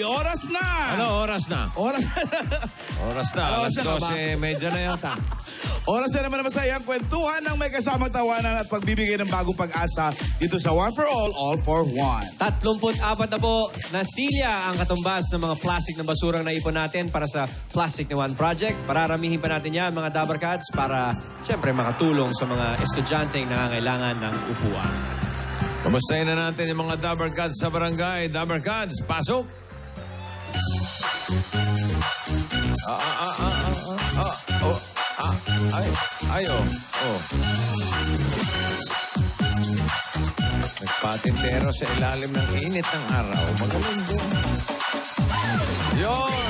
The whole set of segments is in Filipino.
oras na! Ano oras na? Oras Oras na. Alas 12:30 na yata. Oras na naman masayang kwentuhan ng may kasamang tawanan at pagbibigay ng bagong pag-asa dito sa One for All for One. 34 na po na silya ang katumbas ng mga plastic na basurang naipon natin para sa Plastic na One Project. Pararamihin pa natin yan, mga Dabarkads, para siyempre makatulong sa mga estudyanteng nangangailangan ng upuan. Kamustahin na natin yung mga Dabarkads sa barangay. Dabarkads, pasok! Nagpatintero sa ilalim ng init ng araw. Magaling din. Yun!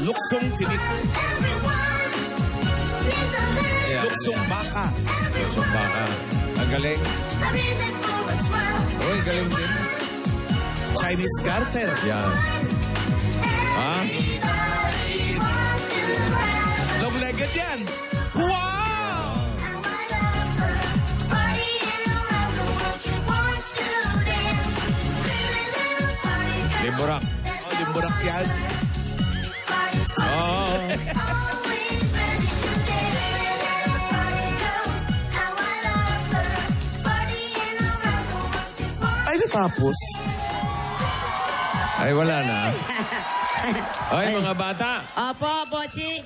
Luksong tinik. Yeah, Luksong baka. Luksong baka. Ang galing. Uy, galing din. Chinese garter. Yan. Ha? Long-legged yan. Wow! Limburak. Oh, limburak yan. Oo. Ay, natapos. Ay, wala na. Ay, mga bata. Opo, Bochi.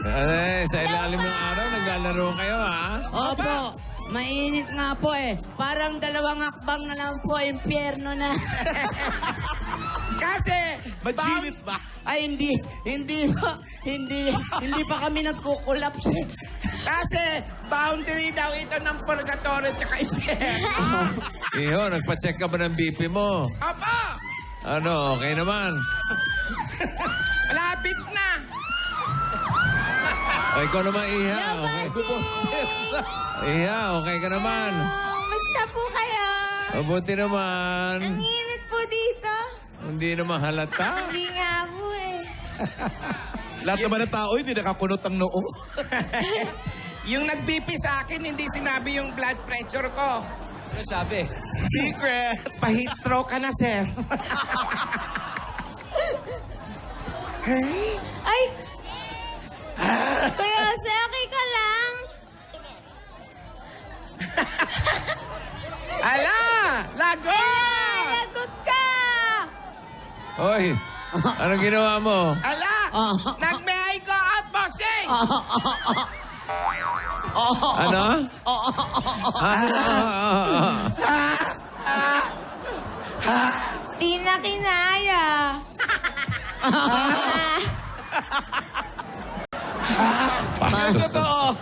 Ay, sa ilalim ng araw, naglalaro kayo, ha? Opo. Mainit nga po eh. Parang dalawang akbang na lang po, impyerno na. Kasi, Majinit ba? Ay, hindi pa kami nagkukulaps eh. Kasi boundary daw ito ng purgatorio at impyerno. Iho, nagpa-check ka ba ng BP mo? Opo! Ano, okay naman? Malapit na! O, ikaw naman, Iha. Okay. Iha, okay ka naman. Musta po kayo? Mabuti naman. Ang init po dito. Hindi naman halata. Hindi nga po eh. Lahat naman ng tao, hindi nakakunot ang noo. Yung nag-BP sa akin, hindi sinabi yung blood pressure ko. Ano sabi? Secret. Pa-heat stroke ka na, sir. Hey? Ay! Kuya Jose, okay ka lang? Ala! Lago! Lagot ka! Hoy, anong ginawa mo? Ala! Nag-may go out boxing! Ano? Di na kinaya. Ang totoo.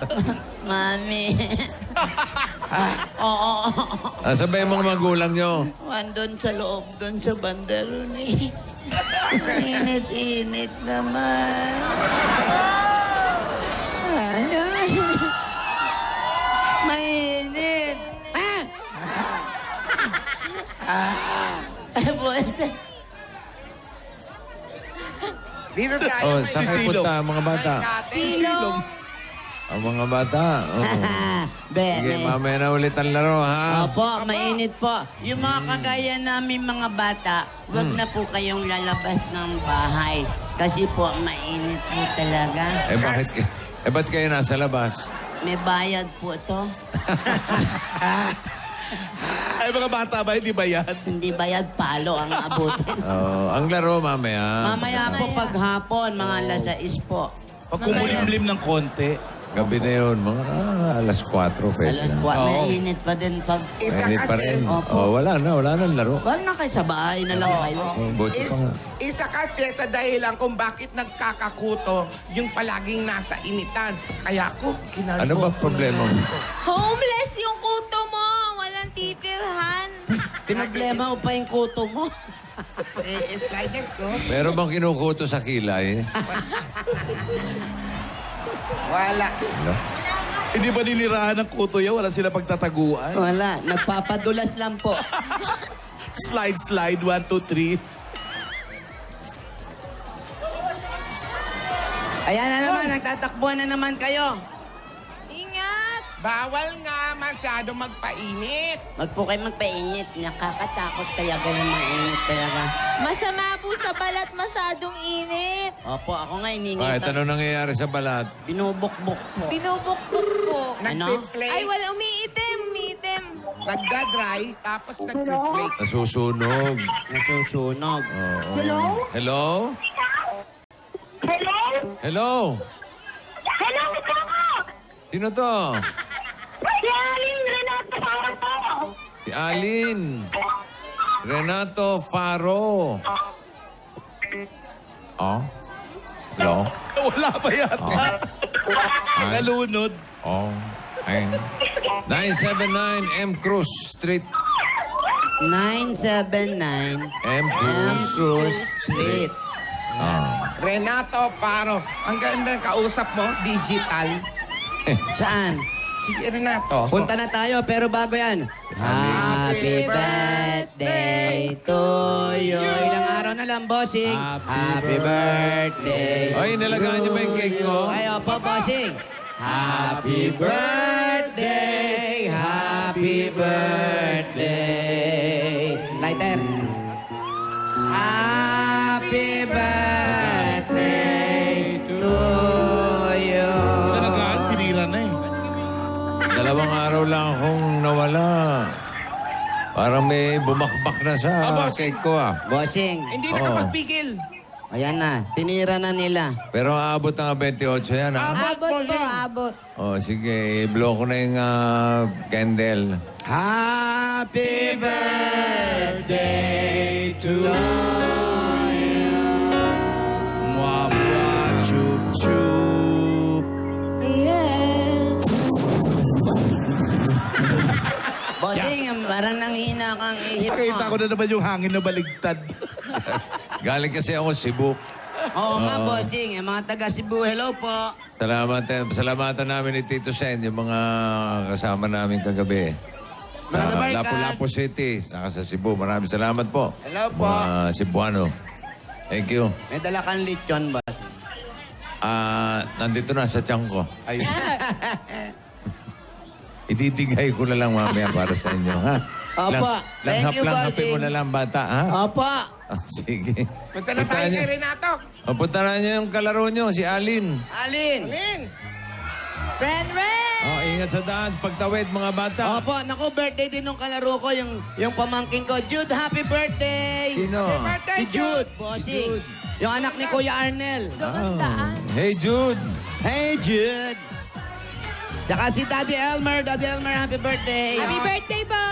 Mami. Oo. Asa ba yung mga magulang nyo? Andun sa loob, doon sa bandero ni. Init-init naman. Mainit. Dito tayo. Oh, may saan kayo Sisilong. punta, mga bata? Silong. Ang mga bata. Oh. Sige, Bene. mamaya na ulit ang laro, ha? Opo, mainit po. Yung mga kagaya namin mga bata, wag na po kayong lalabas ng bahay. Kasi po, mainit po talaga. Ba't kayo nasa labas? May bayad po to. Ay, mga bata ba? Hindi ba yan? Hindi bayad, palo ang abutin. Oh, ang laro mamaya. Mamaya po paghapon, mga alas 6 po. Pag kumulimlim ng konti. Gabi na yun, mga alas 4, pwede Alas na. 4, mainit pa din pag... Isa Mainit pa kasi, rin. Opo. Oh, wala na laro. Wag na kayo sa bahay na lang kayo. Oh, buti pa nga. isa kasi sa dahilan kung bakit nagkakakuto yung palaging nasa initan. Kaya ako, kinalbo. Ano ba problema mo? Homeless yung kuto mo. Walang titirhan. Pinoblema mo pa yung kuto mo. It's like that, no? Meron bang kinukuto sa kilay? Wala. Ano? Hindi ba ninirahan ng kuto yan? Wala sila pagtataguan? Wala, nagpapadulas lang po. Slide, 1, 2, 3. Ayan na naman, nagtatakbuhan na naman kayo. Ingat. Bawal nga masyado magpainit. Wag po kayo magpainit. Nakakatakot kaya ganun mainit talaga. Masama po sa balat masyadong init. Opo, ako nga iningit. Bakit? Ano nangyayari sa balat? Binubukbuk po. Binubukbuk po. Nagpi-flakes. Ay, wala. Umiitim. Nagda-dry, tapos nagpi-flakes. Nasusunog. Nasusunog. Oo. Hello? Hello? Hello? Hello, kasama! Sino to? Si Aling Renato Faro po. Si Alin. Renato Faro. Oh? Hello? Wala pa yata. Nalunod. Oh. Ayun. 979 M. Cruz Street. 979 M. M. Cruz. Cruz Street. Ah. Renato Paro. Ang ganda ng kausap mo, digital. Saan? Si Renato. Punta na tayo, pero bago yan. Happy birthday to you. Ilang araw na lang, bossing. Happy birthday. Ay, nalagaan niyo ba yung cake ko? Ay, opo, bossing. Happy birthday. Happy birthday. Lighter. Happy birthday to you. Talagaan, tinira na eh. 2 araw lang akong nawala. Parang may bumakbak na sa cake ko ah. Bossing, Hindi Oo. nakapagpigil. ayan na. Tinira na nila. Pero aabot ng 28 yan ah. Abot po, abot. Oh, sige, i-blow ko na yung candle. Happy birthday to Mwah, chup, chup. Yeah. Bossing, parang nanghina kang ihip mo. Nakita ko na naman yung hangin na baligtad. Galing kasi ako Cebu. Oo nga, bossing. Yung mga taga Cebu, hello po. Salamatan namin ni Tito Sen, yung mga kasama namin kagabi. Mga Dabarkad. Lapu-Lapu City, saka sa Cebu. Maraming salamat po. Hello po. Mga Cebuano. Thank you. May dala kang lechon, boss. Nandito na sa tiyan ko. Ay, Ididigay ko na lang mamaya para sa inyo, ha? Opo. Thank you, Langhap-langhapin mo bossing. na lang, bata, ha? Opo. Sige. Punta na tayo kay Renato. Punta na niyo yung kalaro niyo, si Alin. Alin. Alin? Friend Red. Oh, ingat sa daan. Pagtawid, mga bata. Opo, naku, birthday din nung kalaro ko, yung pamangking ko. Jude, happy birthday! Sino? Birthday, Si Jude, bossing. Yung anak ni Kuya Arnel. Doon daan. Hey, Jude. Hey, Jude! Tsaka si Daddy Elmer. Daddy Elmer, happy birthday! Happy birthday po.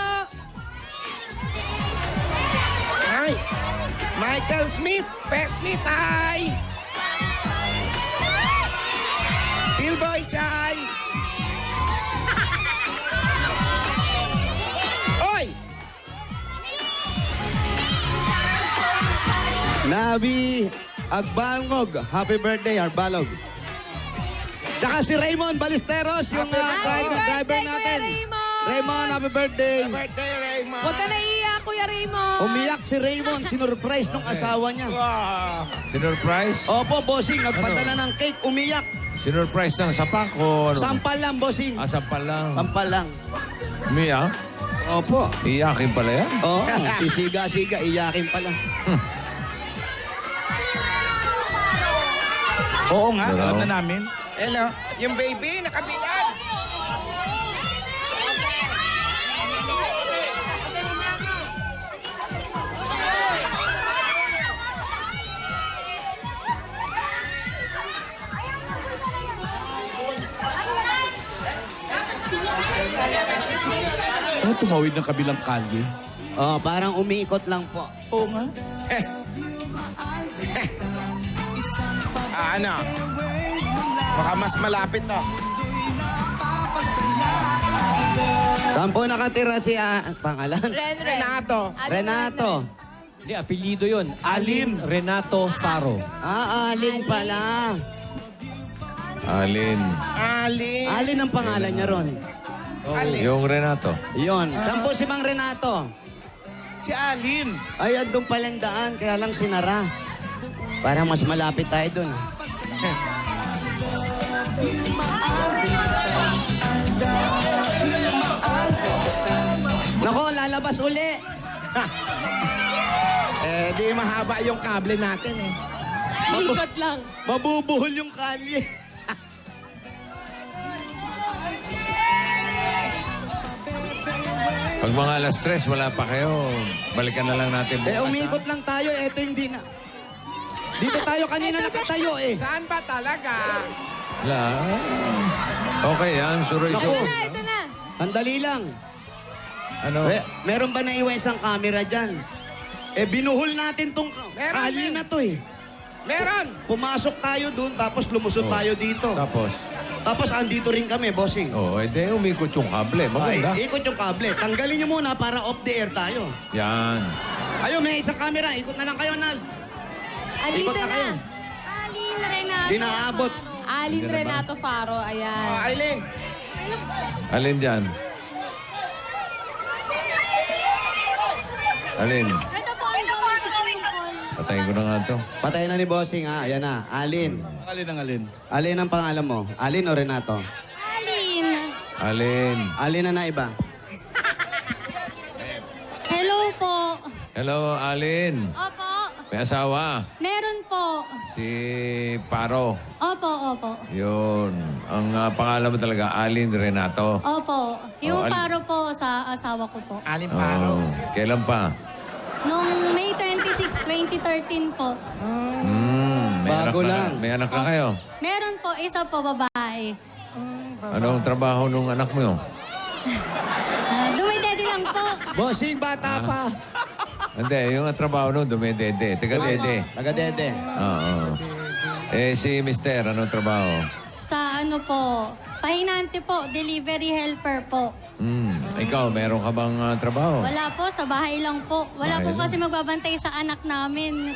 Hi. Michael Smith. Fest Smith, hi. Bill Boys, hi. Oy! Nabi Agbalngog, happy birthday, Arbalog. Tsaka si Raymond Balisteros, yung Happy driver birthday, natin. Kuya Raymond. Raymond, happy birthday. Birthday, Raymond. Huwag ka naiiyak, Kuya Raymond. Umiyak si Raymond, sinurprise nung asawa niya. Wow. Sinurprise? Opo, bossing, nagpadala ng cake, umiyak. Sinurprise ng sapak o ano? Sampal lang, bossing. Sampal lang. Sampal lang. Mia, Opo. iyakin pala yan. Oo, sisiga-siga, iyakin pala. oo nga, Hello? alam na namin. Hello. Yung baby, nakabilad. Ano tumawid ng kabilang kalye? Oh, parang umiikot lang po. Oo nga. Ano? Baka mas malapit to. Saan po nakatira si pangalan? Renato. Renato. Hindi, apelido yun. Alin. Renato Faro. Alin pala. Alin. Ali. Alin ang pangalan niya ron. Ali. Yung Renato. Yon. Saan po si Mang Renato? Si Alin. Ay, andun palang daan, kaya lang sinara. Para mas malapit tayo dun. Nako, lalabas uli. Di mahaba yung kable natin eh. Ikot lang. Mabubuhol yung kalye. Pag mga alas 3, wala pa kayo. Balikan na lang natin bukas. Umikot lang tayo, eto hindi na. Dito tayo kanina nakatayo eh. Saan ba talaga? Wala. Okay yan, suroy-suroy. Ito na. Sandali lang. Ano? Meron ba naiwan isang camera dyan? Binuhol natin tong Meron kalye din. na to eh. Meron. Pumasok tayo dun, tapos lumusot tayo dito. Tapos andito rin kami, bossing. Edi umikot yung kable. Maganda. Ay, ikot yung kable. Tanggalin nyo muna para off the air tayo. Yan. Ayun, may isang camera. Ikot na lang kayo, Nal. Andito Ikot na kayo. na. Alin Renato. Di naaabot. Alin Hindi na ba? Renato Faro. Ayan. Aileen. Alin dyan? Alin? Ito po ang gawin ko yung call. Patayin ko na nga to. Patay na ni bossing, ha? Ayan na. Alin. Alin ang alin? Alin ang pangalan mo? Alin o Renato? Alin. Alin. Alin na iba. Hello po. Hello, Alin. Opo. May asawa. Meron po. Si Paro. Opo. Yun. Ang pangalan mo talaga, Alin Renato. Opo. Yung Oh, Faro po sa asawa ko po. Alin Paro. Kailan pa? Noong May 26, 2013 po. May Bago anak lang. May anak ka kayo? Meron po, isa po babae. Anong trabaho nung anak mo? Dumidede lang po. Bossing, bata pa. Hindi, yung trabaho nung dumedede. Taga-dede. Taga-dede. Oo. Si Mister, anong trabaho? Sa ano po, pahinante po, delivery helper po. Ikaw, meron ka bang trabaho? Wala po, sa bahay lang po. Wala Bahay po kasi magbabantay sa anak namin.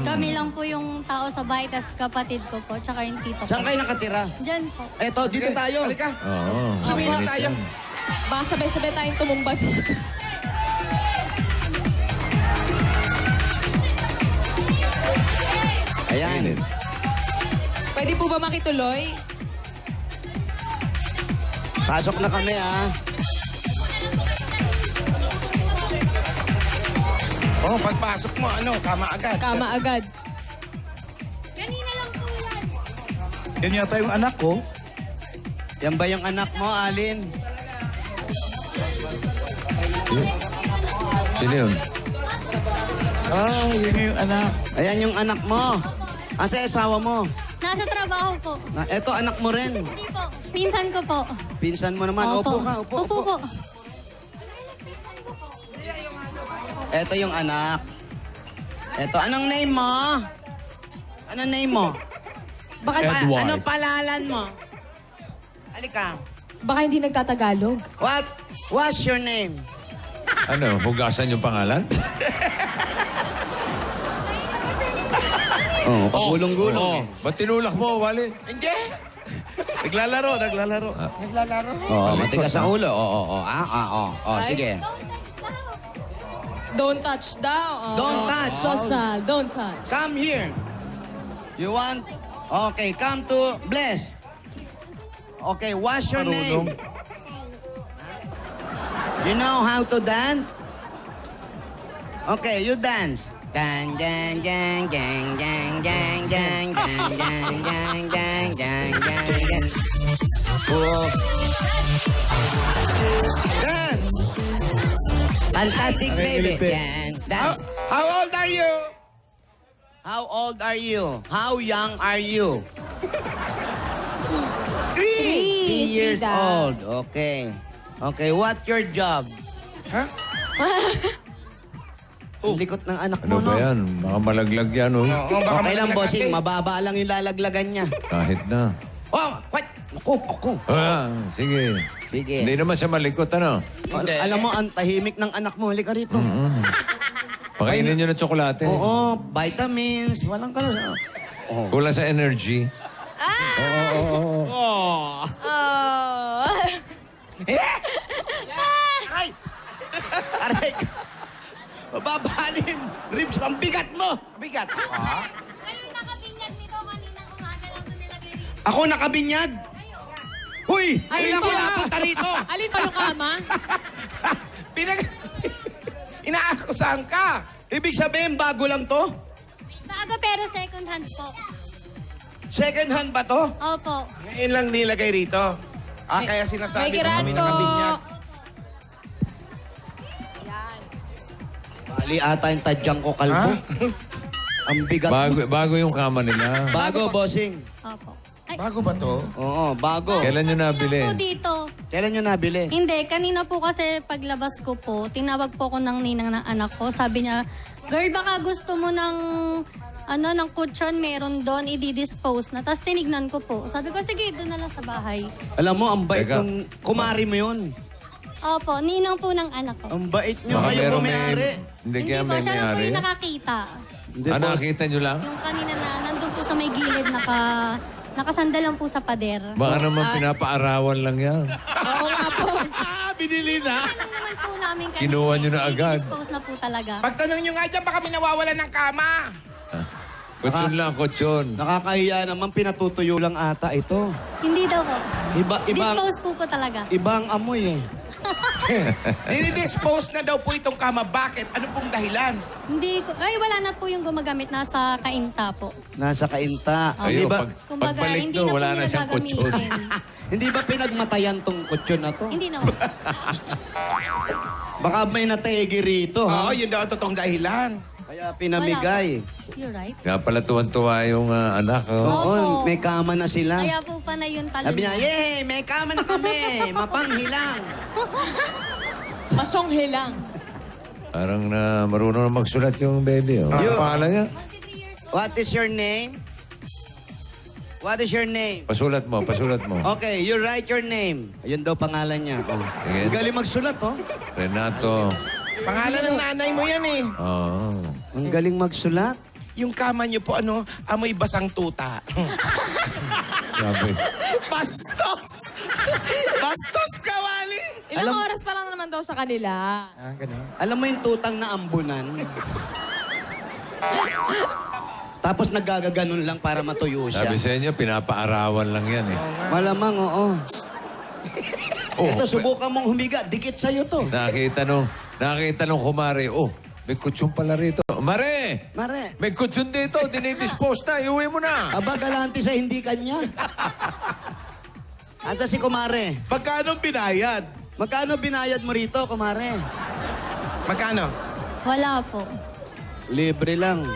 Kami lang po yung tao sa bahay, tas kapatid ko po, tsaka yung tito ko. Saan kayo nakatira? Diyan po. Eto, dito tayo. Halika. Oo. Sumili mainit tayo. yan. Baka sabay-sabay tayong tumumbag. Ayan. Mainit. Pwede po ba makituloy? Pasok na kami, ha? Pagpasok mo, kama agad. Kama agad. Kanina lang po yan. Yan yata yung anak ko. Yan ba yung anak mo, Alin? Sino yun? Yun yung anak. Ayan yung anak mo. Asa asawa mo? Nasa trabaho po. Eto, anak mo rin. Hindi po. Pinsan ko po. Pinsan mo naman. Upo ka, upo. Upo po. Eto yung anak. Eto, anong name mo? Anong name mo? Baka, Edward. Anong palalan mo? Halika. baka hindi nagtatagalog. What's your name? Ano, hugasan yung pangalan? Pagulong-gulong. Ba't tinulak mo, Wally? Hindi. Naglalaro. Naglalaro. Matigas ang ulo. Sige. Don't touch daw. Don't touch. Social, don't touch. Come here. You want? Okay, come to Bless. Okay, what's your name? You know how to dance? Okay, you dance. Gang, gang, gang, gang, gang, gang, gang, gang, gang, gang, gang, gang, gang, gang. Oh. Dance. Fantastic, baby. Gang, dance. How old are you? How old are you? How young are you? 3. 3 years Bida. old. Okay. Okay, what your job? Ha? Ang likot ng anak Ano mo, ba no? yan? Baka malaglag yan, oh. Oo, baka Okay lang, malaglag bossing. natin. Mababa lang yung lalaglagan niya. Kahit na. Oh, what? Ako. Ah, sige. Sige. Hindi naman siya malikot, ano? Alam mo, ang tahimik ng anak mo. Halika rito. Pakainin nyo ng tsokolate. Oo, vitamins. Walang kalas. Oh. Kulang sa energy. Oh. Aray! Aray! Mababalim! Ribs, ang bigat mo! Bigat. Kayo nakabinyag nito kaninang umaga lang doon nilagay rito. Ako nakabinyag! Huy! Alin Hindi ako pa? napunta rito! Alin pa yung kama? Inaakusahan ka. Ibig sabihin, bago lang to? Bago pero second hand po. Second hand ba to? Opo. Ngayon lang nilagay rito. Kaya May sinasabi ko girat kami po. nakabinyag. Yan. Bali ata yung tadyang ko kalbo. Ang bigat mo. Bago yung kama nila. Bago, bossing. Opo. Ay, Bago ba to? Oo, bago. Kailan nyo nabili? po dito. Kailan nyo nabili? Hindi, kanina po kasi paglabas ko po, tinawag po ko ng ninang ng anak ko. Sabi niya, girl, baka gusto mo ng ng kutsyon, meron doon, i-dispose na. Tapos tinignan ko po. Sabi ko, sige, doon na lang sa bahay. Alam mo, ang bait Teka. ng kumari mo yun. Opo, ninang po ng anak ko. Ang bait nyo. Baka Kayo po meron may-ari. Hindi Hindi kaya po, may siya lang po may-ari. yung nakakita. Hindi Ano, po. nakita nyo lang? Yung kanina na, nandun po sa may gilid, nakasandal lang po sa pader. Baka naman pinapaarawan lang yan. Oo nga po. Binili na. Alam naman po namin kanina. Kinuha nyo na agad. I-dispose na po talaga. Pagtanong nyo nga dyan, baka may nawawalan ng kama. Kutsyon lang, kutsyon. Nakakahiya naman, pinatutuyo lang ata ito. Hindi daw po. Ibang Dispose po talaga. ibang amoy eh. Dinidispose na daw po itong kama. Bakit? Ano pong dahilan? Hindi ko, ay wala na po yung gumagamit, nasa kainta po. Nasa kainta. Ayo, Hindi ba, Kumbaga, pagbalik hindi doon, na po wala na nila siyang kutsyon. gagamitin. hindi ba pinagmatayan tong kutsyon na to? Hindi naman. Baka may nategi rito, Oo, ha? yun daw ang totoong dahilan. Kaya pinamigay. You're right. Kaya pala tuwan-tuwa yung anak. Oh. Oo, Opo. may kama na sila. Kaya po pa na yung talon. Sabi niya, yay, may kama na kami. Mapanghilang. Masonghe lang. Parang na marunong na magsulat yung baby. Oh. Ano pangalan niya? 23 years old. What is your name? What is your name? Pasulat mo, pasulat mo. Okay, you write your name. Ayun daw pangalan niya. Oh. Sige. Galing magsulat, oh. Renato. Pangalan ng nanay mo yan eh. Oh. Ang galing magsulat. Yung kama nyo po, amoy basang tuta. Sabi. Bastos! Bastos ka, Wally! Ilang oras pa lang naman daw sa kanila. Alam mo yung tutang na ambunan? Tapos nagagaganon lang para matuyo siya. Sabi sa inyo, pinapaarawan lang yan eh. Malamang, oo. Oh, Ito, subukan mong humiga. Dikit sa'yo to. nakita nung kumare, oh, may kutsyon pala rito. Mare! Mare. May kutsyon dito, dinidispose na, iuwi mo na. Aba, galante sa hindi kanya. Asa si Kumare? Magkano binayad? Magkano binayad mo rito, Kumare? Magkano? Wala po. Libre lang.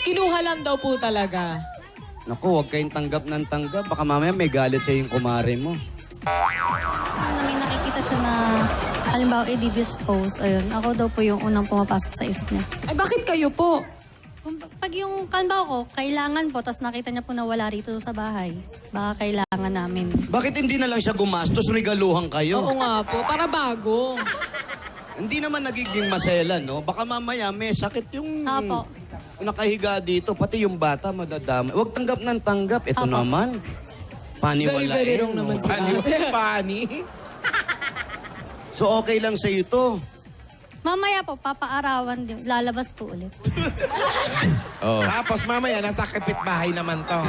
Kinuha lang daw po talaga. Naku, huwag kayong tanggap ng tanggap. Baka mamaya may galit sa yung kumare mo. Ano, may nakikita siya na halimbawa i-dispose. Ayun, ako daw po yung unang pumapasok sa isip niya. Ay, bakit kayo po? Pag yung halimbawa ko, kailangan po, tapos nakita niya po na wala rito sa bahay. Baka kailangan namin. Bakit hindi na lang siya gumastos, regaluhan kayo? Oo nga po, para bago. Hindi naman nagiging masela, no? Baka mamaya may sakit yung Opo. nakahiga dito, pati yung bata madadamay. Huwag tanggap ng tanggap. Ito Opo. naman, paniwalain. Very, very wrong naman si Ano? Funny? So okay lang sa to. Mamaya po, papaarawan din. Lalabas po ulit. Oh. Tapos mamaya, nasa kapitbahay naman to.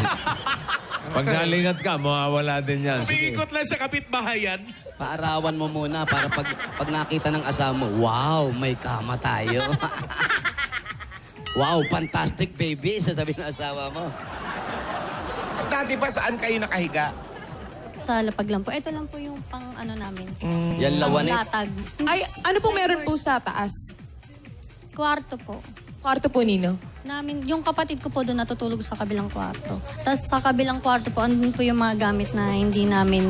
Pag nalingat ka, mawawala din yan. Sige. Umiikot lang sa kapitbahayan. Paarawan mo muna para pag nakita ng asawa mo, wow, may kama tayo. Wow, fantastic baby, sasabihin ng asawa mo. Dati ba saan kayo nakahiga? Sa lapag lang po. Ito lang po yung pang namin. Yan lawan eh. Latag. Ay, ano pong meron po sa taas? Kwarto po. Kwarto po nino. Yung kapatid ko po doon natutulog sa kabilang kwarto. Tapos sa kabilang kwarto po, andun po yung mga gamit na hindi namin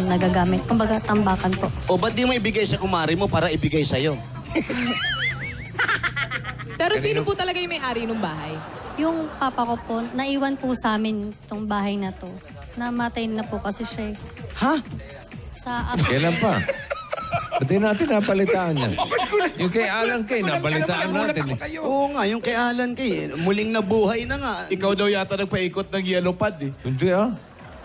nagagamit. Kumbaga, tambakan po. O ba't di mo ibigay sa kumari mo para ibigay sa'yo? Pero sino po talaga yung may-ari ng bahay? Yung papa ko po, naiwan po sa amin itong bahay na to. Namatay na po kasi siya. Ha? Sa Kailan pa? Pati natin napalitaan yan. Yung kay Alan Kay, napalitaan natin. Oo nga, yung kay Alan Kay, muling nabuhay na nga. Ikaw daw yata nagpaikot ng yellow pad eh. Hindi ah.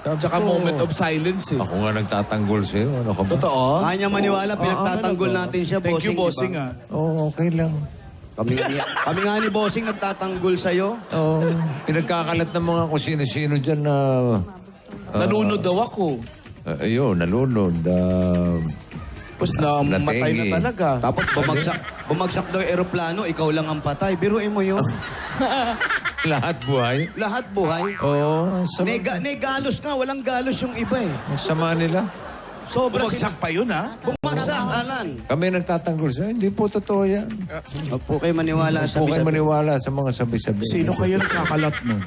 Sabi Tsaka ko, moment of silence eh. Ako nga nagtatanggol sa'yo. Ano ka ba? Totoo? Kaya niya maniwala, pinagtatanggol natin siya, Thank you, bossing, bossing diba? ah. Oo, okay lang. Kami nga ni bossing nagtatanggol sa'yo. Oo. Pinagkakalat ng mga kung sino-sino dyan na... Nalunod daw ako. Ayun, nalunod. Tapos namatay na Natengi. talaga. Tapos bumagsak daw yung eroplano, ikaw lang ang patay. Biruin mo yun. Lahat buhay. Lahat buhay. Oo. Galos nga, walang galos yung iba eh. Ang sama nila. Sobra Bumagsak pa yun ha? Bumagsak, Alan. Kami nagtatanggol sa'yo. Hindi po totoo yan. Huwag po kayo maniwala sa Huwag kayo maniwala sa mga sabi-sabi. Sino kaya nagkakalat nun?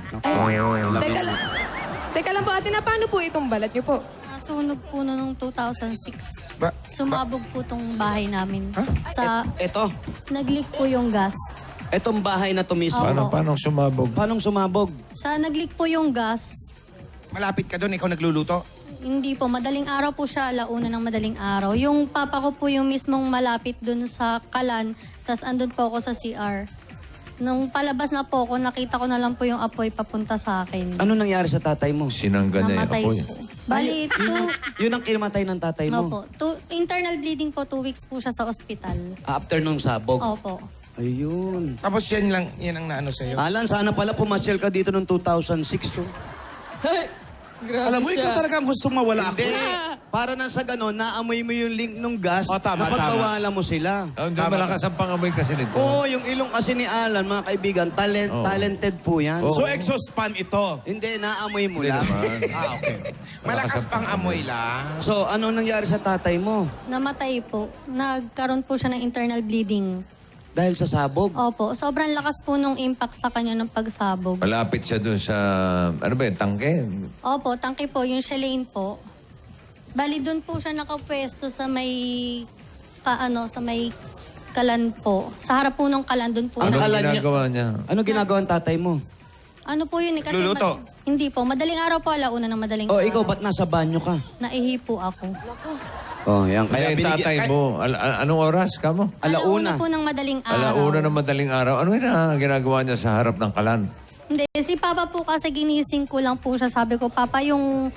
Teka lang po, ate, na paano po itong balat niyo po? Nasunog po noong 2006. Sumabog po tong bahay namin. Eto, Nag-leak po yung gas. etong bahay na to mismo. Paano sumabog? Paano sumabog? Nag-leak po yung gas. Malapit ka doon, ikaw nagluluto. Hindi po, madaling araw po siya, alauna ng madaling araw. Yung papa ko po yung mismong malapit dun sa kalan, tas andun po ako sa CR. Nung palabas na po ako, nakita ko na lang po yung apoy papunta sa akin. Ano nangyari sa tatay mo? Sinangga niya yung Namatay apoy. po. Bali, Yun ang kinamatay ng tatay mo. Opo. Internal bleeding po, 2 weeks po siya sa ospital. After nung sabog. Opo. Ayun. Tapos yan ang naano sa'yo. Alan, sana pala pumasyal ka dito noong 2006. To. Grabe Alam mo, ikaw talagang gustong mawala ako. Hindi. Para na sa ganon, naamoy mo yung link nung gas, Oh, tama, napagkawala mo sila. Hindi malakas ang pangamoy kasi nito. Oo, yung ilong kasi ni Alan, mga kaibigan, talented po yan. Oo. So exhaust fan ito. Hindi, naamoy mo lang. Okay. Malakas pang amoy lang. So, ano nangyari sa tatay mo? Namatay po. Nagkaroon po siya ng internal bleeding. Dahil sa sabog? Opo. Sobrang lakas po nung impact sa kanya ng pagsabog. Malapit siya doon sa, ano ba yun, tangke? Opo, tangke po. Yung Shalane po. Bali, doon po siya nakapwesto sa may, sa may kalan po. Sa harap po ng kalan, doon po. Ano Anong kalan niya? ginagawa niya? Ano ginagawa ng tatay mo? Ano po yun eh? Kasi Luluto? hindi po. Madaling araw po, alauna ng madaling Oh, araw. ikaw, ba't nasa banyo ka? Naihi po ako. Oh, yan. Kaya tatay mo, anong oras ka mo? Alauna. po ng madaling araw. Alauna ng madaling araw. Ano yun ang ginagawa niya sa harap ng kalan? Hindi, si Papa po kasi ginising ko lang po siya. Sabi ko, Papa, yung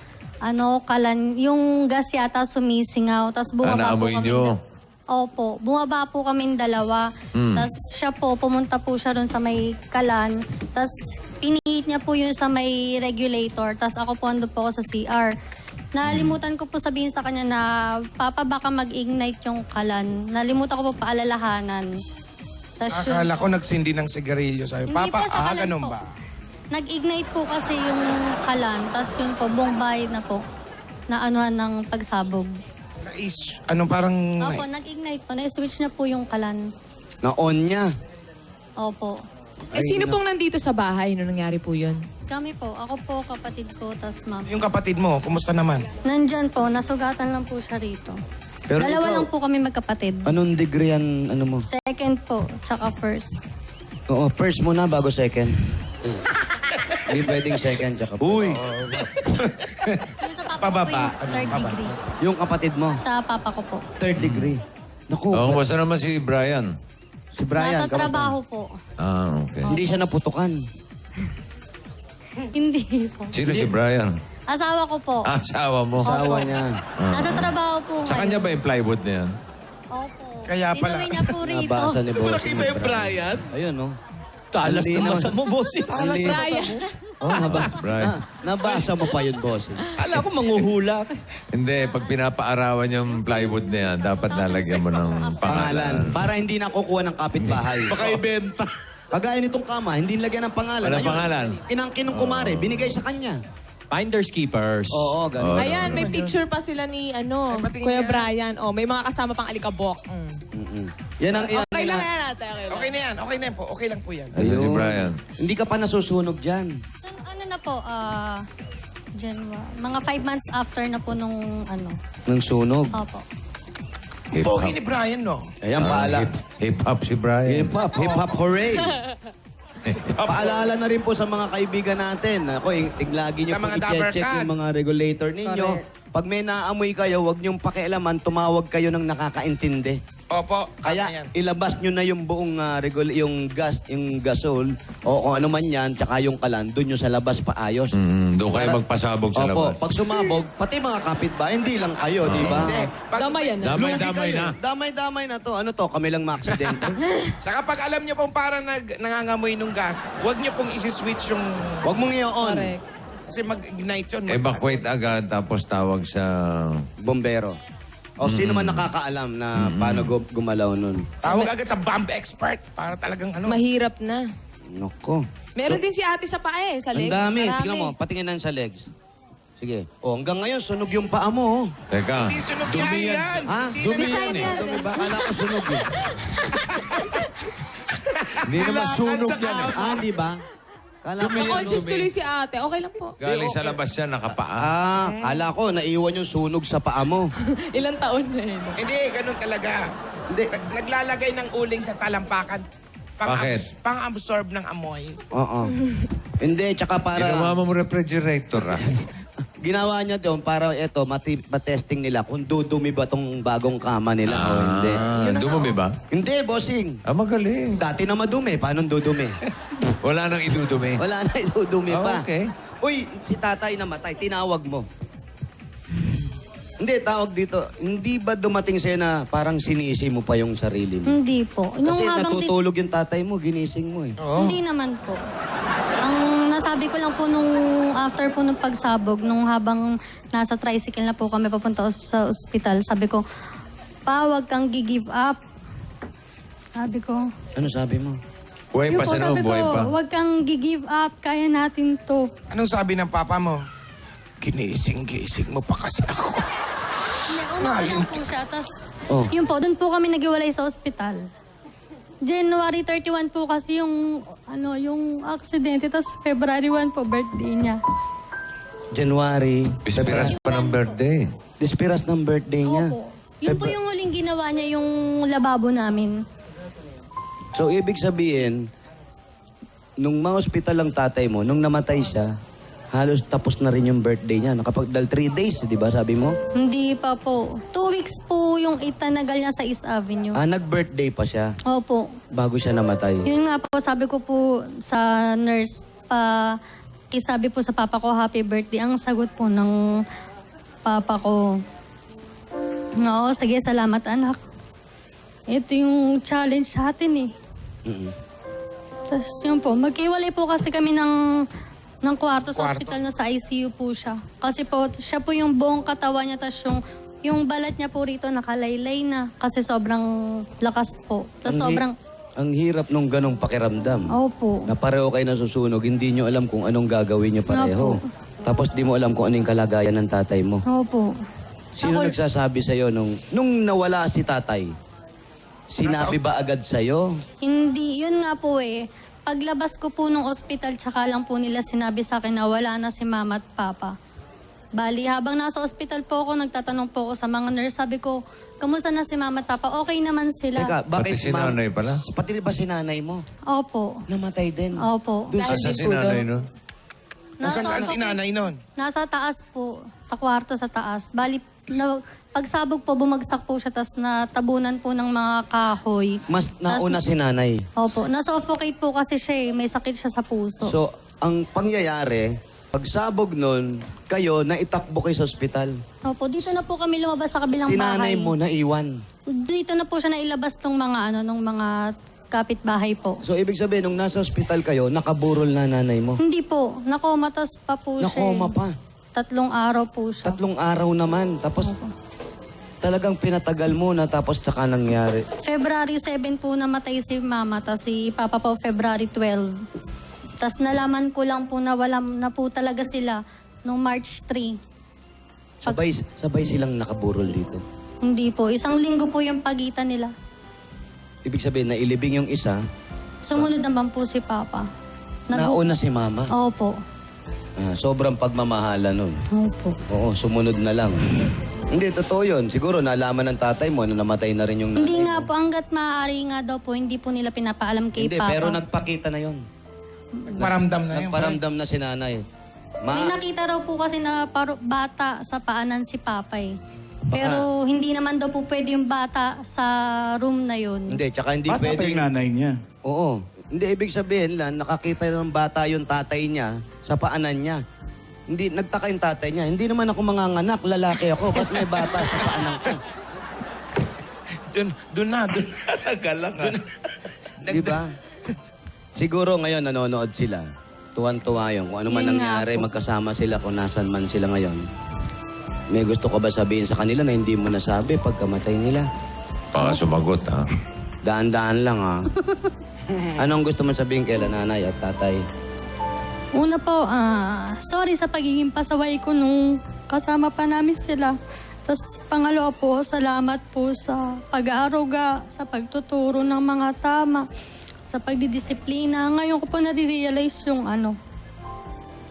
kalan, yung gas yata sumisingaw. Tapos bumaba po naamoy kami. niyo? Opo, bumaba po kami dalawa. Tapos siya po, pumunta po siya doon sa may kalan. Tapos pinihit niya po yun sa may regulator. Tapos ako po ando po ako sa CR. Nalimutan ko po sabihin sa kanya na, Papa, baka mag-ignite yung kalan. Nalimutan ko po paalalahanan. Tapos yun, Akala ko nagsindi ng sigarilyo sa'yo. hindi Papa, po sa kalan ganun po. ba? Nag-ignite po kasi yung kalan. Tapos yun po, buong bahay na po. Naanuhan ng pagsabog. Parang... Opo, nag-ignite po. Na-switch na po yung kalan. Na-on niya. Opo. Sino pong nandito sa bahay nung nangyari po yun? Kami po, ako po, kapatid ko, tas ma'am. Yung kapatid mo, kumusta naman? Nandyan po, nasugatan lang po siya rito. Pero Dalawa ikaw, lang po kami magkapatid. Anong degree yan, ano mo? Second po, tsaka first. Oo, first muna bago second. Hindi pwedeng second, tsaka first. Uy. Yung sa papa Pababa. ko po yung third degree. Yung kapatid mo, Sa papa ko po. third degree. Naku, Oh, kumusta naman si Brian? si Brian. Nasa trabaho po. Okay. Hindi siya naputukan. Hindi po. Sino si Brian? Asawa ko po. Asawa mo. Asawa niya. Nasa trabaho po Sa kanya ba yung plywood na yan? Opo. Kaya pala. Inuwi niya po rito. Nabasa ni Hindi mo Bossing. nakita yung Brian? Ayun, no? Talas Hindi naman naman. sa mo, bossing. Brian. Oh, Brian. nabasa mo pa yun, Bossing. Kala ko manguhula ka. Hindi, pag pinapaarawan yung plywood na yan, dapat lalagyan mo ng Pangalan. pangalan. Para hindi nakukuha ng kapitbahay. Baka ibenta. Kagaya nitong kama, hindi nilagyan ng pangalan. Walang Ayun, pangalan. Inangkin ng kumare, binigay sa kanya. Finders keepers. Oo, ganun. Ayan, may picture pa sila ni patingin Kuya niya. Brian. Oh, may mga kasama pang alikabok. Yan ang Okay lang na. yan ate. Okay lang. Okay na yan, okay na yan po. Okay lang po yan. Ito si Brian. Hindi ka pa nasusunog dyan. So, ano na po, January. Mga 5 months after na po nung ano. Nung sunog. Opo. Hip-hop. Pogi ni Brian, no? Ayan, paala. Hip-hop si Brian. Hip-hop, hip-hop, hooray! Paalala na rin po sa mga kaibigan natin. Ako, lagi nyo Sa po mga Dabber i-check Cats. yung mga regulator ninyo. Correct. Pag may naamoy kayo, huwag nyong pakialaman, tumawag kayo ng nakakaintindi. Opo, Kaya yan. ilabas nyo na yung buong yung gas, yung gasol, o kung ano man yan, tsaka yung kalan, doon nyo sa labas paayos. Doon kayo magpasabog sa Opo, labas. pag sumabog, pati mga kapitbahay, hindi lang kayo, di ba? Hindi. Pag, Damay yan. Damay-damay na. Damay-damay na to. Ano to? Kami lang maaksidente. saka pag alam niyo pong parang nangangamoy nung gas, huwag niyo pong isi-switch yung... Huwag mong i-on. Correct. Kasi mag-ignite yun. Evacuate agad tapos tawag sa... Bombero. O sino man nakakaalam na paano gumalaw nun? Tawag agad sa bomb expert para talagang ano. Mahirap na. Nako. Meron din si ate sa paa eh, sa Ang legs. dami. Marami. Tingnan mo, patingin na sa legs. Sige. O, hanggang ngayon, sunog yung paa mo. oh. Teka. Hindi sunog Dumi yan. yan. Ha? Hindi Dumi na- yan eh. yan. Dumi ba? Akala ko sunog eh. Hindi naman sunog yan eh. Di ba? Kala ko, Conscious tuloy si ate. Okay lang po. Galing sa labas siya, nakapaa. kala ko, naiwan yung sunog sa paa mo. Ilang taon na yun. Hindi, ganun talaga. Hindi. Naglalagay ng uling sa talampakan. Bakit? Pang-absorb ng amoy. Oo. Hindi, tsaka Ginawa para... mo refrigerator ah. Ginawa niya doon para eto, matesting nila kung dudumi ba tong bagong kama nila o hindi. Dumumi ba? Hindi, bossing. Ah, magaling. Dati na madumi, paano dudumi? Wala nang idudumi. Wala na, idudumi Ah, pa. okay. Uy, si tatay namatay, tinawag mo. Hindi, tawag dito. Hindi ba dumating sa'yo na parang sinisi mo pa yung sarili mo? Hindi po. Kasi natutulog yung tatay mo, ginising mo eh. Hindi naman po. Ang nasabi ko lang po nung after po nung pagsabog, nung habang nasa tricycle na po kami papunta sa ospital, sabi ko, pa, wag kang gi-give up. Sabi ko. Ano sabi mo? Buhay pa Yun po, sa loob, sabi ko, buhay pa. wag kang gi-give up, kaya natin to. Anong sabi ng papa mo? Ginising-gising mo pa kasi ako. Hindi, umano lang po siya. Tapos, Oh. yun po, doon po kami nagiwalay sa ospital. January 31 po kasi yung, yung aksidente. Tapos February 1 po, birthday niya. January. Bispiras pa ng birthday. Dispiras ng birthday niya. Opo. Yun po yung huling ginawa niya, yung lababo namin. So, ibig sabihin, nung ma-hospital ang tatay mo, nung namatay siya, halos tapos na rin yung birthday niya. Dahil 3 days, di ba, sabi mo? Hindi pa po. 2 weeks po yung itanagal niya sa East Avenue. Nag-birthday pa siya Opo. bago siya namatay. Yun nga po, sabi ko po sa nurse, sabi po sa papa ko, happy birthday. Ang sagot po ng papa ko, oo, sige, salamat anak. Ito yung challenge sa atin eh. Tapos yun po, magkiwalay po kasi kami ng kwarto sa hospital na sa ICU po siya. Kasi po, siya po yung buong katawan niya, tapos yung balat niya po rito nakalaylay na. Kasi sobrang lakas po. Tapos sobrang, Ang hirap nung ganong pakiramdam. opo. Na pareho kayo nasusunog, hindi nyo alam kung anong gagawin nyo pareho. Tapos di mo alam kung anong kalagayan ng tatay mo. Opo. Sino nagsasabi sa'yo nung nawala si tatay? Sinabi ba agad sa'yo? Hindi, yun nga po eh. Paglabas ko po nung ospital, tsaka lang po nila sinabi sa akin na wala na si mama at papa. Bali, habang nasa ospital po ako, nagtatanong po ako sa mga nurse. Sabi ko, kamusta na si mama at papa? Okay naman sila. Teka, bakit Pati si nanay pala? Pati ba si nanay mo? Opo. Namatay din. Opo. Doon sa Asa si nanay nun? Saan si nanay nun? Nasa taas po, sa kwarto sa taas. Bali, pagsabog po, bumagsak po siya, tapos natabunan po ng mga kahoy. Mas nauna si nanay. Opo, nasuffocate po kasi siya eh. May sakit siya sa puso. So, ang pangyayari, pagsabog nun, kayo, naitakbo kayo sa ospital. Opo, dito na po kami lumabas sa kabilang Si bahay. nanay mo naiwan. Dito na po siya nailabas ng mga ng mga kapitbahay po. So, ibig sabihin, nung nasa ospital kayo, nakaburol na nanay mo. Hindi po, nakomatas pa po siya. Nakoma pa. 3 araw po siya. 3 araw naman. Tapos, talagang pinatagal mo na tapos tsaka nangyari. February 7 po namatay si mama, tas si papa po February 12. Tas nalaman ko lang po na wala na po talaga sila nung March 3. Sabay silang nakaburol dito. Hindi po, 1 linggo po yung pagitan nila. ibig sabihin, nailibing yung isa, Sumunod naman po si Papa. nauna si mama. Opo. Sobrang pagmamahala nun. Opo. Oo, sumunod na lang. Hindi, totoo yun. Siguro nalaman ng tatay mo na namatay na rin yung Hindi nanay nga mo. po, hanggat maaari nga daw po, hindi po nila pinapaalam kay Hindi, Papa. pero nagpakita na yun. Nagparamdam na yun. Nagparamdam na si nanay. May nakita raw po kasi na bata sa paanan si Papa eh. Pero hindi naman daw po pwede yung bata sa room na yun. Hindi, tsaka hindi Bata pa pwedeng... yung nanay niya. Oo. Hindi, ibig sabihin lang, nakakita ng bata yung tatay niya sa paanan niya. Hindi, nagtaka yung tatay niya. Hindi naman ako manganganak, lalaki ako. Ba't may bata sa paanan ko? Doon na. Nagalang ha. Di ba? Siguro ngayon nanonood sila. Tuwan-tuwa yun. Kung ano man Yun nga nangyari, po. magkasama sila kung nasan man sila ngayon. May gusto ka ba sabihin sa kanila na hindi mo nasabi pagkamatay nila? Baka sumagot, ha? Daan-daan lang, ha? Anong gusto mo sabihin kay nanay at tatay? Una po, sorry sa pagiging pasaway ko nung kasama pa namin sila. Tapos pangalawa po, salamat po sa pag-aaruga, sa pagtuturo ng mga tama, sa pagdidisiplina. Ngayon ko po nare-realize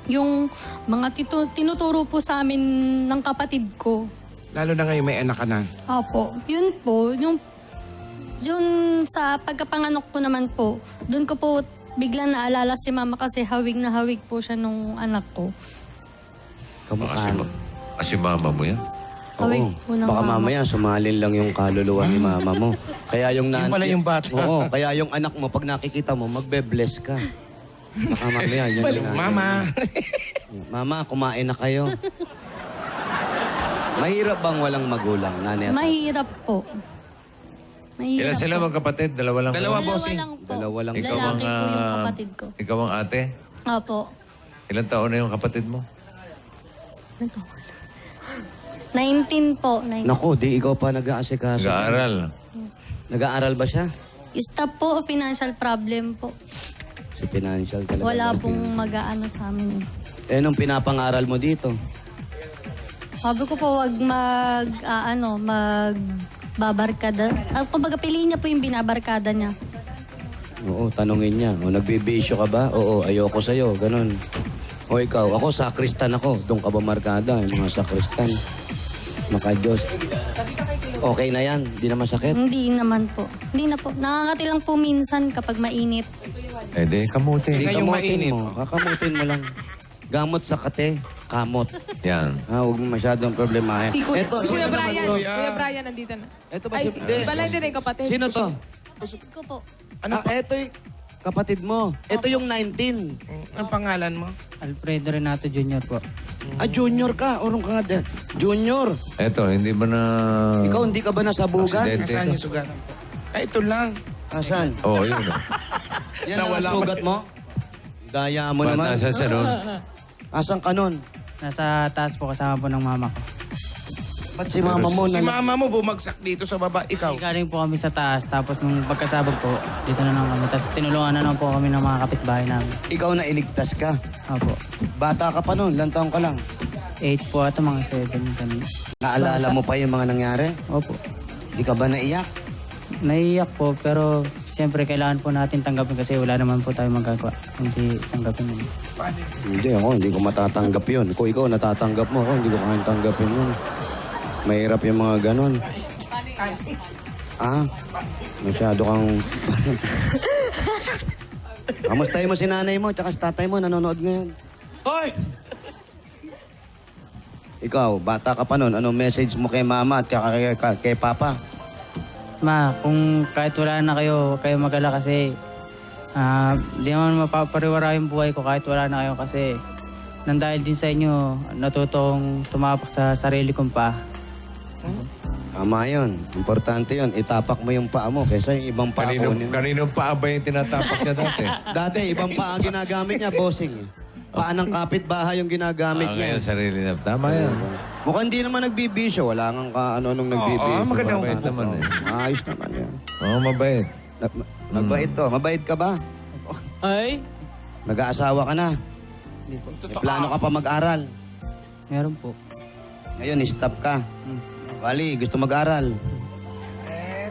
yung mga tinuturo po sa amin ng kapatid ko. Lalo na ngayon may anak ka na. Opo, yun po, yung sa pagkapanganak ko naman po, doon ko po biglang naalala si mama kasi hawig na hawig po siya nung anak ko. Kamukha. Kasi mama mo yan. Hawig Oo. po ng Baka mama. mamaya sumalin lang yung kaluluwa ni mama mo. Kaya yung Yung pala yung bata. Oo, kaya yung anak mo, pag nakikita mo, magbe-bless ka. Baka mamaya, yun yung Mama. Mama, kumain na kayo. Mahirap bang walang magulang, nanay at Mahirap po. Mahirap Ilan sila po. magkapatid? Dalawa lang. Dalawa, Dalawa bossing. lang po. Dalawa lang. Ikaw Lalaki ang, po yung ah, kapatid ko. Ikaw ang ate? Opo. Ilan taon na yung kapatid mo? 19 po. 19. Naku, di ikaw pa nag-aasikaso. Nag-aaral. Nag-aaral ba siya? Stop po, financial problem po. Si financial talaga. Wala pong mag-aano sa amin. Eh, nung pinapangaral mo dito? Sabi ko po, wag magbabarkada. Kumbaga, piliin niya po yung binabarkada niya. Oo, tanungin niya. O, nagbibisyo ka ba? Oo, ayoko sa'yo. Ganon. O ikaw, ako sakristan ako. Doon ka ba markada? Yung mga sakristan. Maka-Diyos. Okay na yan? Di na masakit? Hindi naman po. Hindi na po. Nakakati lang po minsan kapag mainit. Eh, di, kamuti. Hindi Ngayong kamutin mainit. mo. Kakamutin mo lang. Gamot sa kate, kamot. Yan. Huwag mo masyadong problemahin. Si Kuya sino naman Brian. to? Kuya Brian nandito na. Ito ba Ay, si... iba lang din yung kapatid. Sino to? Kapatid ko po. Ito yung kapatid mo. Ito yung 19. Ang pangalan mo? Alfredo Renato Jr. po. Junior ka. Urong ka nga. Junior. Eto, hindi ba na... Ikaw, hindi ka ba nasabugan? Aksidente. Nasaan yung sugat? Ay, ito lang. Asan? Oo, yun. Yan ang sugat mo? Daya mo Ba't naman. nasa siya nun? Asan ka nun? Nasa taas po kasama po ng mama ko. Ba't si mama mo Si na... mama mo bumagsak dito sa baba. Ikaw. Galing po kami sa taas, tapos nung pagkasabog po, dito na lang kami. Tapos tinulungan na lang po kami ng mga kapitbahay namin. Ikaw na iligtas ka. Opo. Bata ka pa nun. Ilang taong ka lang. 8 po ata, mga 7 kami. Naalala mo pa yung mga nangyari? Opo. Di ka ba naiyak? Naiiyak po, pero siyempre kailangan po natin tanggapin kasi wala naman po tayo magagawa. Hindi tanggapin yun. Hindi ko matatanggap yun. Kung ikaw natatanggap mo, ako hindi ko kayang tanggapin yun. Mahirap yung mga ganon. Masyado kang... Kamustahin mo si nanay mo, tsaka si tatay mo, nanonood ngayon. Hoy! Ikaw, bata ka pa nun, anong message mo kay mama at kay papa? Ma, kung kahit wala na kayo, kayo magala kasi di naman mapapariwara yung buhay ko kahit wala na kayo kasi nang dahil din sa inyo, natutong tumapak sa sarili kong pa. Tama yun. Importante yun. Itapak mo yung paa mo kaysa yung ibang paa kunin mo. Kaninong paa ba yung tinatapak niya dati? Dati, ibang paa ang ginagamit niya, bossing. Paa ng kapitbahay yung ginagamit niya. Ngayon, sarili na. Tama yan. Mukhang hindi naman nagbibisyo. Wala kang nung nagbibisyo. magandang Mabait naman eh. Ayos naman yan. Oo, mabait. Mabait to. Mabait ka ba? Ay? Nag-aasawa ka na? May plano ka pa mag-aral? Meron po. Ngayon, stop ka. Wali, gusto mag-aral.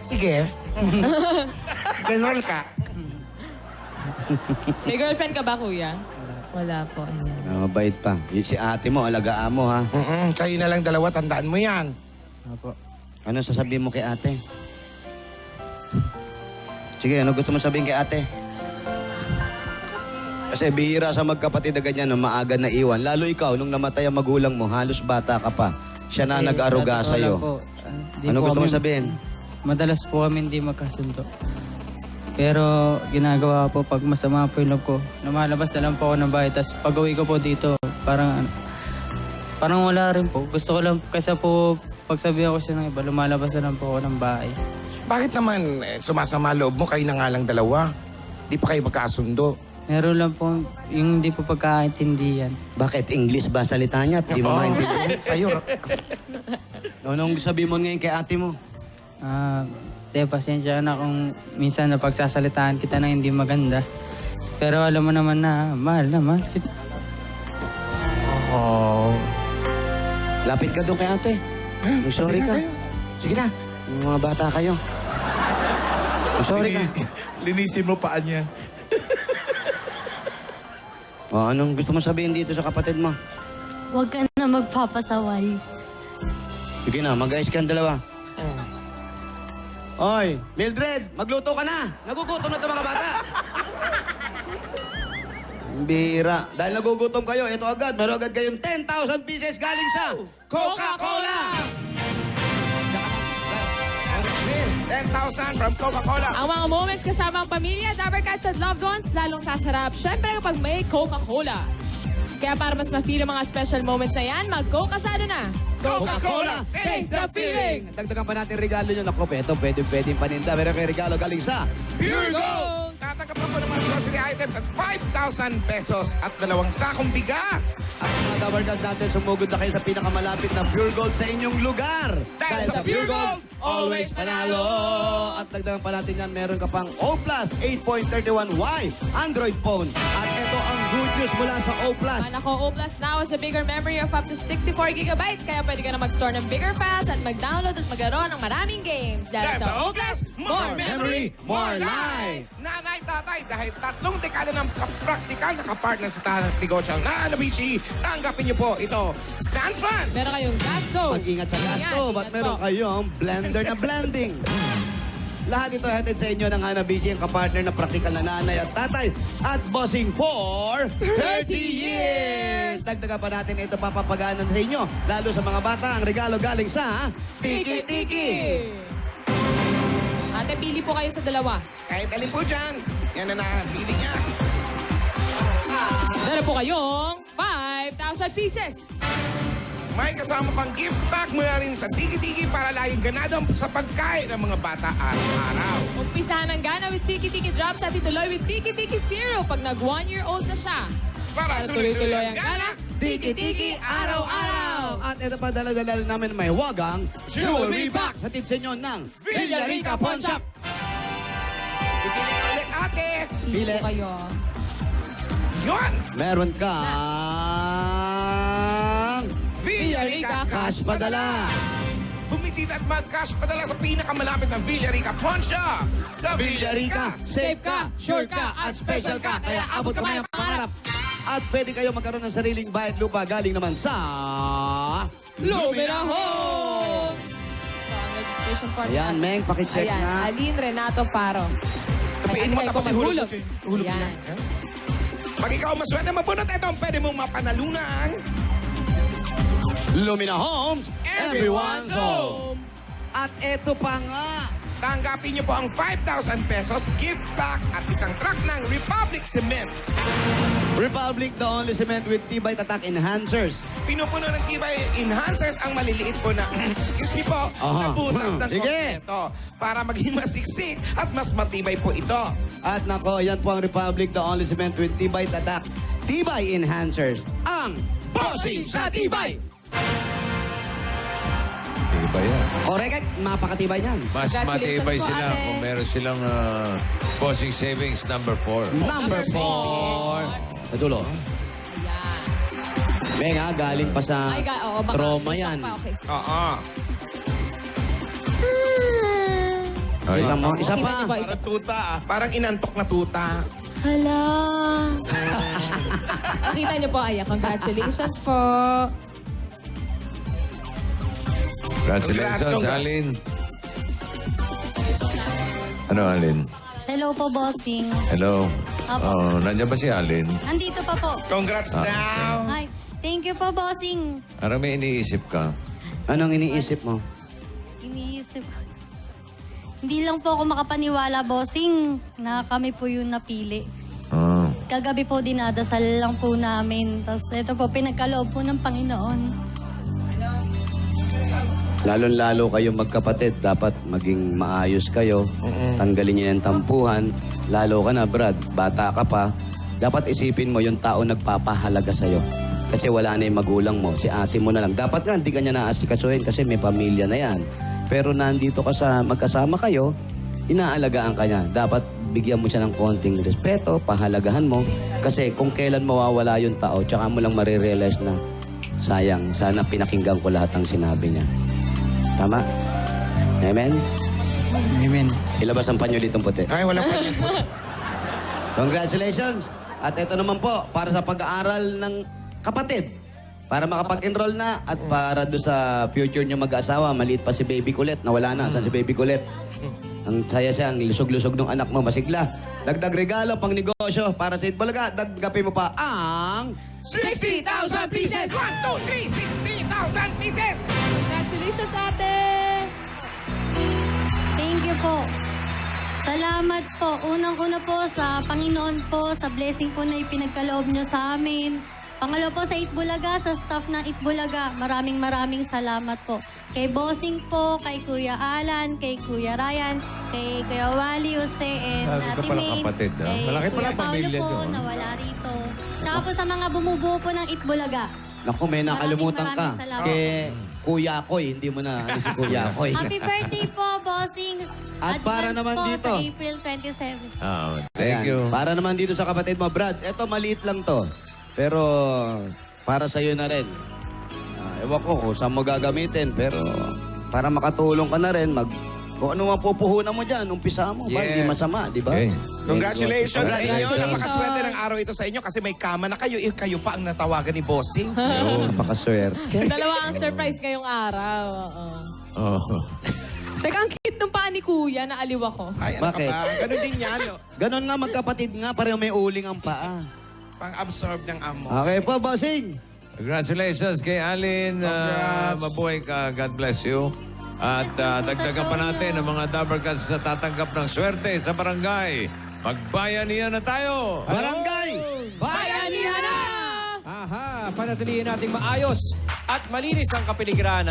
Sige. Ganon ka. May girlfriend ka ba, kuya? Wala po. Mabait pa. Yung si ate mo, alagaan mo ha. Kayo na lang dalawa, tandaan mo yan. Apo. Ano sasabihin mo kay ate? Sige, ano gusto mo sabihin kay ate? Kasi bihira sa magkapatid na ganyan na maaga na iwan. Lalo ikaw, nung namatay ang magulang mo, halos bata ka pa. Siya na Kasi nag-aruga sa totoo lang sa'yo. po, di Ano po gusto mo kami- sabihin? Madalas po kami hindi magkasundo. Pero ginagawa po pag masama po yung loob ko. Lumalabas na lang po ako ng bahay. Tapos pag uwi ko po dito, parang wala rin po. Gusto ko lang, kaysa po pagsabihan ko siya ng iba, lumalabas na lang po ako ng bahay. Bakit naman sumasama loob mo? Kayo na nga lang dalawa. Di pa kayo magkasundo. Meron lang po yung hindi po pagkakaintindihan. Bakit? English ba salita niya? At di mo maintindihan? Kayo. Anong sabihin mo ngayon kay ate mo? Pasensya na kung minsan napagsasalitaan kita na hindi maganda. Pero alam mo naman na mahal kita. Oh. Lapit ka doon kay ate. Sorry ka. Sige na. Yung mga bata kayo. Sorry ka. Linisin mo paan niya. Anong gusto mo sabihin dito sa kapatid mo? Huwag ka na magpapasaway. Sige na, mag-ayos ka ang dalawa. Oy, Mildred, magluto ka na. Nagugutom na ito mga bata. Bira. Dahil nagugutom kayo, ito agad. Meron agad kayong 10,000 pieces galing sa Coca-Cola. 10,000 from Coca-Cola. Ang mga moments kasama ang pamilya, Dabber Cats at loved ones, lalong sasarap. Siyempre kapag may Coca-Cola. Kaya para mas ma-feel ang mga special moments na yan, mag-Coca-Sada na. Coca-Cola, taste the feeling! Dagdagan pa natin regalo nyo. Naku, ito pwede paninda. Meron kayo regalo galing sa Pure Gold! Tatanggap na po ng mga grocery items at 5,000 pesos at 2 sakong bigas. At mga Dabber Cats natin, sumugod na kayo sa pinakamalapit na Pure Gold sa inyong lugar. Dahil sa Pure Gold, always panalo! At dagdagan pa natin yan, meron ka pang O Plus 8.31Y Android phone. At ito ang good news mula sa O Plus. Manako, O Plus now has a bigger memory of up to 64 gigabytes. Kaya pwede ka na mag-store ng bigger files at mag-download at maglaro ng maraming games. Dahil sa O Plus, more memory, more life! Nanay, tatay, dahil 3 dekada ng praktikal na kapartner sa tahanan at negosyo na Anabichi, tanggapin niyo po ito. Stand Fan! Meron kayong gasto. Mag-ingat sa gasto, Ayan, ba't ingat meron po. kayong blender na blending? Lahat ito hatid sa inyo ng Hanabishi, ang kapartner ng praktikal na nanay at tatay at bossing for 30 years! Dagdagan pa natin ito, papapagaanan sa inyo, lalo sa mga bata, ang regalo galing sa Tiki Tiki! Ate, pili po kayo sa dalawa. Kahit alin po dyan, yan na nakapili niya. Meron po kayong 5,000 pieces. May kasama pang gift pack mula rin sa Tiki Tiki para laging ganado sa pagkain ng mga bata araw-araw. Umpisahan ang gana with Tiki Tiki Drops at ituloy with Tiki Tiki Zero pag nag 1-year-old na siya. Para tuloy-tuloy ang gana, Tiki Tiki araw-araw! At ito pa dala-dala namin may wagang jewelry box. Hatid sa inyo ng Villarica Pawn Shop. Pipili ka ulit, ate. Pili po kayo. Yun! Meron kang Villarica cash padala. Bumisita at mag-cash padala sa pinakamalapit ng Villarica Pawn Shop. Sa Villarica, safe ka, sure ka, at special ka. Kaya abot ka ang pangarap. At pwede kayo magkaroon ng sariling bayad lupa galing naman sa Lumina Homes! Ito ang registration form. Ayan, Meng, pakicheck Ayan, na. Aline Renato Paro. Tapiin mo Ay, tapos maghulog. ihulog mo Ayan. na. Pag ikaw maswerte mabunot, ito ang pwede mong mapanalunan. Lumina Homes, everyone's home. At ito pa nga, Tanggapin niyo po ang 5,000 pesos gift pack at isang truck ng Republic Cement. Republic, the only cement with Tibay Tatak enhancers. Pinupuno ng Tibay Enhancers ang maliliit po na, excuse me po, na Aha. butas ng Sige. konkreto para maging masiksik at mas matibay po ito. At nako, yan po ang Republic, the only cement with Tibay Tatak. Tibay enhancers. Ang bossing sa Tibay! Iba yan. Correct, mapakatibay yan. Mas Congratulations matibay po, sila ate. kung meron silang bossing savings number 4. Number 4. Nadulo. Ayan. Meng ha, galing pa sa Oo, baka trauma may yan. shock pa. Okay, sige. Oo. Ay. Kita mo? Isa Kita pa. niyo ba? Isa Parang tuta ah. Parang inantok na tuta. Hala. Kita niyo po, Aya. Congratulations po. Congratulations, Congrats. Alin. Ano, Alin? Hello po, bossing. Hello. Apo. Oh, nandiyan ba si Alin? Nandito pa po. Congrats daw. Hi. Thank you po, bossing. Para may iniisip ka. Anong iniisip mo? Iniisip ko. Hindi lang po ako makapaniwala, bossing, na kami po yung napili. Ah. Kagabi po dinadasal lang po namin. Tapos ito po, pinagkaloob po ng Panginoon. Lalong-lalo kayong magkapatid, dapat maging maayos kayo. Tanggalin niyo yung tampuhan. Lalo ka na, Brad, bata ka pa. Dapat isipin mo yung tao nagpapahalaga sa'yo. Kasi wala na yung magulang mo. Si ate mo na lang. Dapat nga, hindi ka niya naasikasuhin kasi may pamilya na yan. Pero nandito ka sa magkasama kayo, inaalagaan ka niya. Dapat bigyan mo siya ng konting respeto, pahalagahan mo. Kasi kung kailan mawawala yung tao, tsaka mo lang marirealize na sayang, sana pinakinggan ko lahat ng sinabi niya. Tama? Amen? Amen. Ilabas ang panyolitong puti. Ay, wala pa niya. Congratulations! At ito naman po, para sa pag-aaral ng kapatid. Para makapag-enroll na at para doon sa future niyo mag-asawa. Maliit pa si Baby Colette. Nawala na. Saan si Baby Colette? Ang saya siya, ang lusog-lusog ng anak mo. Masigla. Dagdag regalo, pang negosyo. Para sa Itbulaga, dagdagapin mo pa ang 60,000 pieces! 1, 2, 3, 60,000 pieces! Congratulations, ate. Thank you po. Salamat po. Unang-una po sa Panginoon po, sa blessing po na ipinagkaloob nyo sa amin. Pangalawa po sa Itbulaga, sa staff ng Itbulaga. Maraming salamat po. Kay Bossing po, kay Kuya Alan, kay Kuya Ryan, kay Kuya Wally, Jose, and Dami ka Ate pala May. kapatid, ah. Kay Malaki pala Kuya Paulo pamilya po, nyo, ah. nawala rito. Tsaka po sa mga bumubuo po ng Itbulaga. Naku, may nakalimutan ka. Maraming salamat. Kay Kuya Koy, hindi mo na ano si Kuya Koy. Happy birthday po, Bossing. At para Advance naman po dito. sa April 27. Ah, thank Ayan. you. Para naman dito sa kapatid mo, Brad, eto maliit lang to. Pero para sa'yo na rin. Ewan ko kung saan mo gagamitin, pero para makatulong ka na rin, kung ano ang pupuhunan mo dyan, umpisa mo. Ba? Yeah. Hindi masama, di ba? Okay. Congratulations sa inyo. Congratulations. Napakaswerte ng araw ito sa inyo kasi may kama na kayo. Kayo pa ang natawagan ni Bossing. Napakaswerte. Dalawa ang surprise ngayong araw. Oo. Oh. Teka, ang cute nung paa ni Kuya, naaliw ako. Ay, ano Bakit? ka ba? Ganun din yan. No? Ganon nga, magkapatid nga, pareho may uling ang paa. Pang-absorb ng amo. Okay po, bossing. Congratulations kay Alin. Congrats. Mabuhay ka. God bless you. At dagdagan pa natin ang mga Dabarkads na tatanggap ng swerte sa barangay. Magbayanihan na tayo! Barangay! Bayanihan na! Aha, panatilihin nating maayos at malinis ang kapiligiran